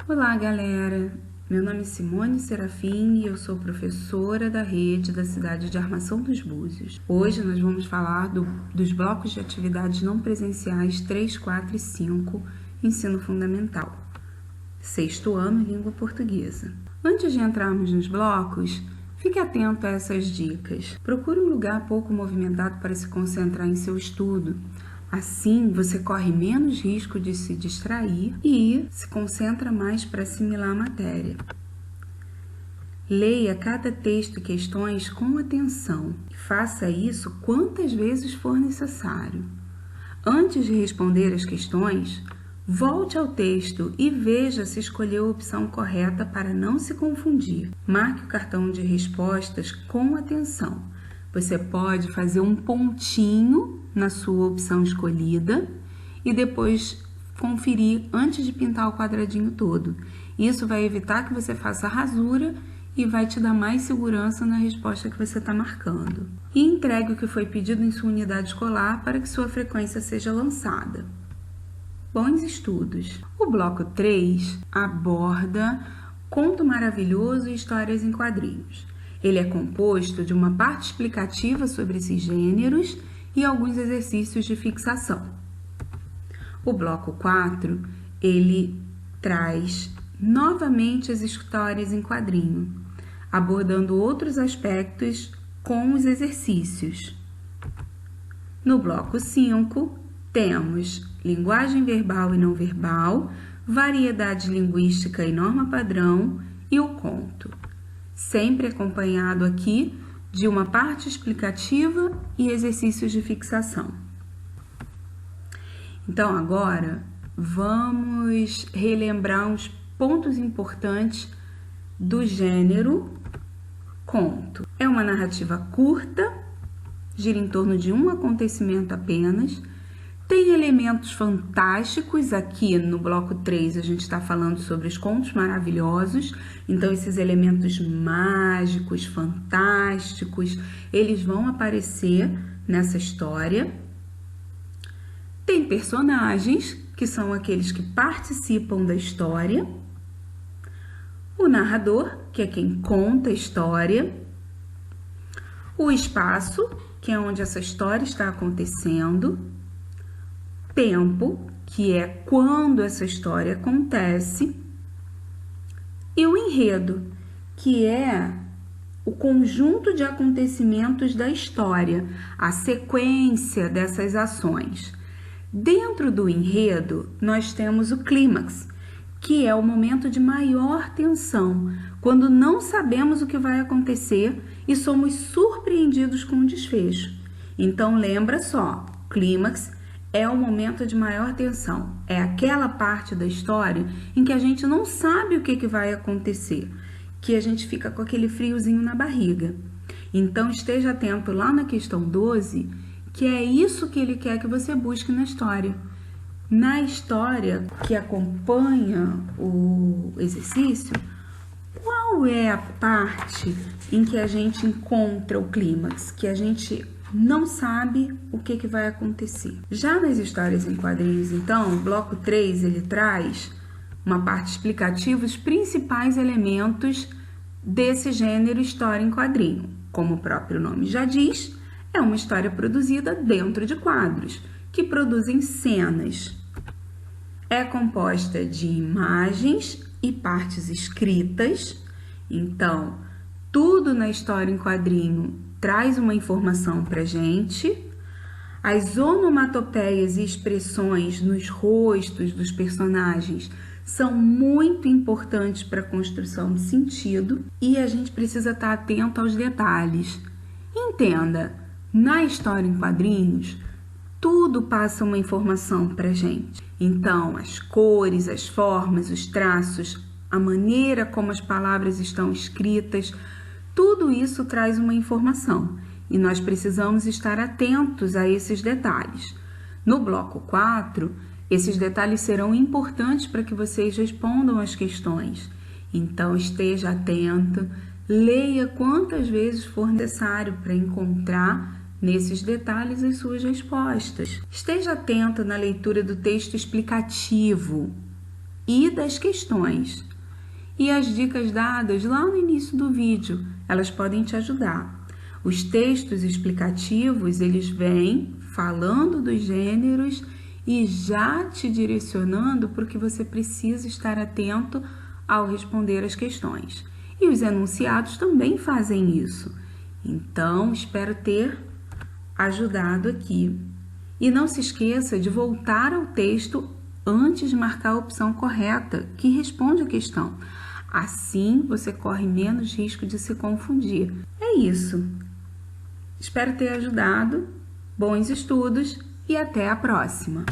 Olá, galera! Meu nome é Simone Serafim e eu sou professora da rede da cidade de Armação dos Búzios. Hoje nós vamos falar dos blocos de atividades não presenciais 3, 4 e 5, ensino fundamental, sexto ano, língua portuguesa. Antes de entrarmos nos blocos, fique atento a essas dicas. Procure um lugar pouco movimentado para se concentrar em seu estudo. Assim, você corre menos risco de se distrair e se concentra mais para assimilar a matéria. Leia cada texto e questões com atenção e faça isso quantas vezes for necessário. Antes de responder as questões, volte ao texto e veja se escolheu a opção correta para não se confundir. Marque o cartão de respostas com atenção. Você pode fazer um pontinho na sua opção escolhida e depois conferir antes de pintar o quadradinho todo. Isso vai evitar que você faça rasura e vai te dar mais segurança na resposta que você está marcando. E entregue o que foi pedido em sua unidade escolar para que sua frequência seja lançada. Bons estudos! O bloco 3 aborda Conto Maravilhoso e Histórias em Quadrinhos. Ele é composto de uma parte explicativa sobre esses gêneros e alguns exercícios de fixação. O bloco 4, ele traz novamente as histórias em quadrinho, abordando outros aspectos com os exercícios. No bloco 5, temos linguagem verbal e não verbal, variedade linguística e norma padrão e o conto, sempre acompanhado aqui de uma parte explicativa e exercícios de fixação. Então, agora, vamos relembrar uns pontos importantes do gênero conto. É uma narrativa curta, gira em torno de um acontecimento apenas, tem elementos fantásticos. Aqui no bloco 3 a gente está falando sobre os contos maravilhosos, então esses elementos mágicos, fantásticos, eles vão aparecer nessa história. Tem personagens, que são aqueles que participam da história, o narrador, que é quem conta a história, o espaço, que é onde essa história está acontecendo, tempo, que é quando essa história acontece, e o enredo, que é o conjunto de acontecimentos da história, a sequência dessas ações. Dentro do enredo, nós temos o clímax, que é o momento de maior tensão, quando não sabemos o que vai acontecer e somos surpreendidos com o desfecho. Então, lembra só, clímax é o momento de maior tensão. É aquela parte da história em que a gente não sabe o que vai acontecer, que a gente fica com aquele friozinho na barriga. Então, esteja atento lá na questão 12, que é isso que ele quer que você busque na história. Na história que acompanha o exercício, qual é a parte em que a gente encontra o clímax, que a gente não sabe o que vai acontecer? Já nas histórias em quadrinhos, então, o bloco 3, ele traz uma parte explicativa, os principais elementos desse gênero história em quadrinho. Como o próprio nome já diz, é uma história produzida dentro de quadros, que produzem cenas. É composta de imagens e partes escritas. Então, tudo na história em quadrinho traz uma informação para a gente. As onomatopeias e expressões nos rostos dos personagens são muito importantes para a construção de sentido e a gente precisa estar atento aos detalhes. Entenda, na história em quadrinhos, tudo passa uma informação para a gente. Então, as cores, as formas, os traços, a maneira como as palavras estão escritas, tudo isso traz uma informação e nós precisamos estar atentos a esses detalhes. No bloco 4, esses detalhes serão importantes para que vocês respondam as questões. Então, esteja atento, leia quantas vezes for necessário para encontrar nesses detalhes as suas respostas. Esteja atento na leitura do texto explicativo. e das questões. E as dicas dadas lá no início do vídeo, elas podem te ajudar. Os textos explicativos, eles vêm falando dos gêneros e já te direcionando para o que você precisa estar atento ao responder as questões. E os enunciados também fazem isso. Então, espero ter ajudado aqui. E não se esqueça de voltar ao texto antes de marcar a opção correta, que responde a questão. Assim, você corre menos risco de se confundir. É isso. Espero ter ajudado. Bons estudos e até a próxima!